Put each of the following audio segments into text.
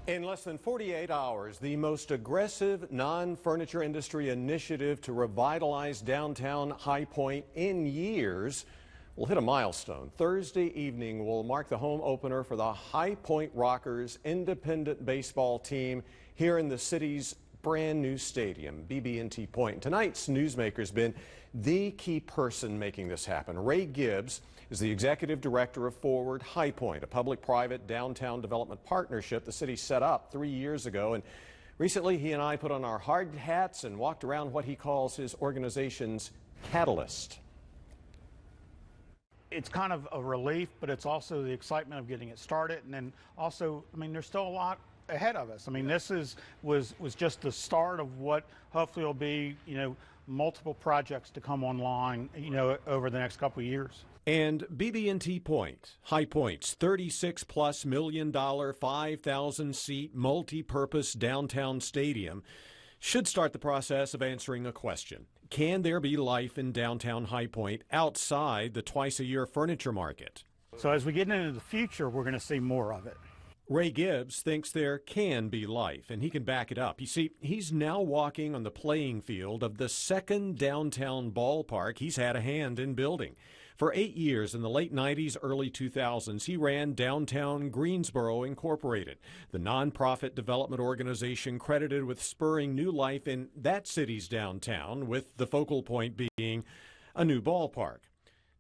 In less than 48 hours, the most aggressive non-furniture industry initiative to revitalize downtown High Point in years will hit a milestone. Thursday evening will mark the home opener for the High Point Rockers independent baseball team here in the city's brand new stadium, BB&T Point. Tonight's Newsmaker has been the key person making this happen. Ray Gibbs is the executive director of Forward High Point, a public-private downtown development partnership the city set up 3 years ago. And recently he and I put on our hard hats and walked around what he calls his organization's catalyst. It's kind of a relief, but it's also the excitement of getting it started. And then also, I mean, there's still a lot ahead of us. I mean, this was just the start of what hopefully will be, multiple projects to come online, over the next couple of years. And BB&T Point, High Point's $36+ million, 5,000-seat multi-purpose downtown stadium, should start the process of answering a question. Can there be life in downtown High Point outside the twice-a-year furniture market? So as we get into the future, we're going to see more of it. Ray Gibbs thinks there can be life, and he can back it up. You see, he's now walking on the playing field of the second downtown ballpark he's had a hand in building. For 8 years in the late 90s, early 2000s, he ran Downtown Greensboro Incorporated, the nonprofit development organization credited with spurring new life in that city's downtown, with the focal point being a new ballpark.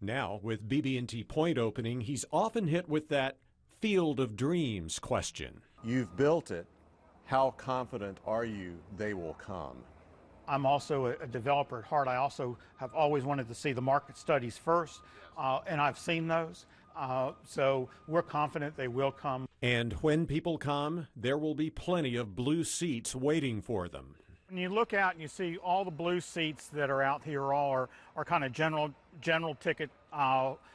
Now, with BB&T Point opening, he's often hit with that field of dreams question. You've built it. How confident are you they will come? I'm also a developer at heart. I also have always wanted to see the market studies first, and I've seen those. So we're confident they will come. And when people come, there will be plenty of blue seats waiting for them. When you look out and you see all the blue seats that are out here are kind of general ticket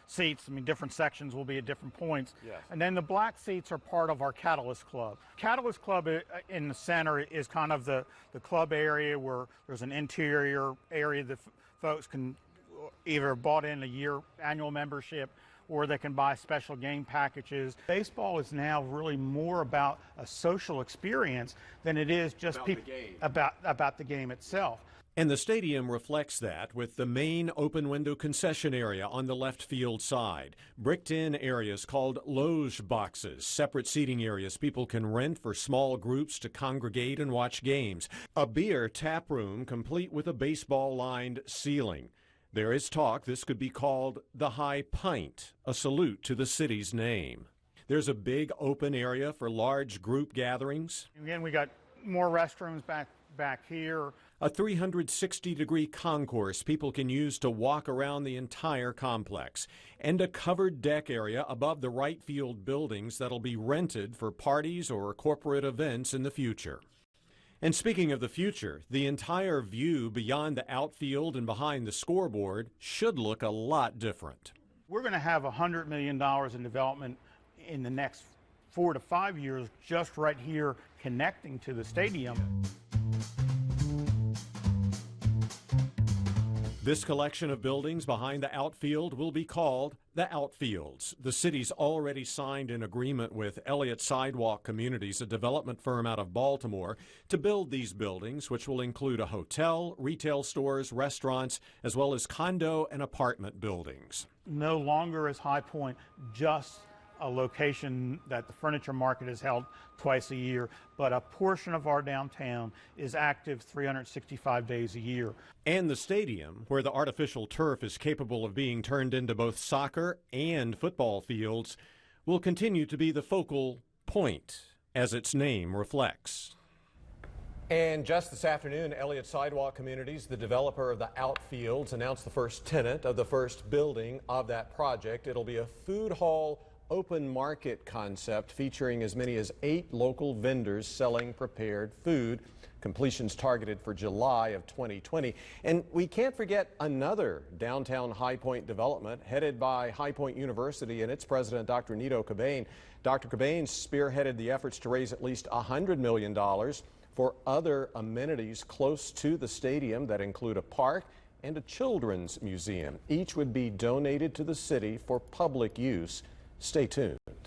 seats. I mean, different sections will be at different points. Yes. And then the black seats are part of our Catalyst Club. Catalyst Club in the center is kind of the club area where there's an interior area that folks can either bought in a year annual membership or they can buy special game packages. Baseball is now really more about a social experience than it is just about the game itself. And the stadium reflects that with the main open window concession area on the left field side. Bricked in areas called loge boxes, separate seating areas people can rent for small groups to congregate and watch games. A beer tap room complete with a baseball lined ceiling. There is talk this could be called the High Pint, a salute to the city's name. There's a big open area for large group gatherings. Again, we got more restrooms back here. A 360-degree concourse people can use to walk around the entire complex. And a covered deck area above the right field buildings that'll be rented for parties or corporate events in the future. And speaking of the future, the entire view beyond the outfield and behind the scoreboard should look a lot different. We're going to have $100 million in development in the next 4 to 5 years just right here connecting to the stadium. This collection of buildings behind the outfield will be called the Outfields. The city's already signed an agreement with Sidewalk Communities, a development firm out of Baltimore, to build these buildings, which will include a hotel, retail stores, restaurants, as well as condo and apartment buildings. No longer is High Point just a location that the furniture market is held twice a year, but a portion of our downtown is active 365 days a year. And the stadium, where the artificial turf is capable of being turned into both soccer and football fields, will continue to be the focal point, as its name reflects. And just this afternoon, Sidewalk Communities, the developer of the Outfields, announced the first tenant of the first building of that project. It'll be a food hall open market concept featuring as many as 8 local vendors selling prepared food. Completion's targeted for July of 2020. And we can't forget another downtown High Point development headed by High Point University and its president, Dr. Neill. Dr. Cobain spearheaded the efforts to raise at least $100 million for other amenities close to the stadium that include a park and a children's museum. Each would be donated to the city for public use. Stay tuned.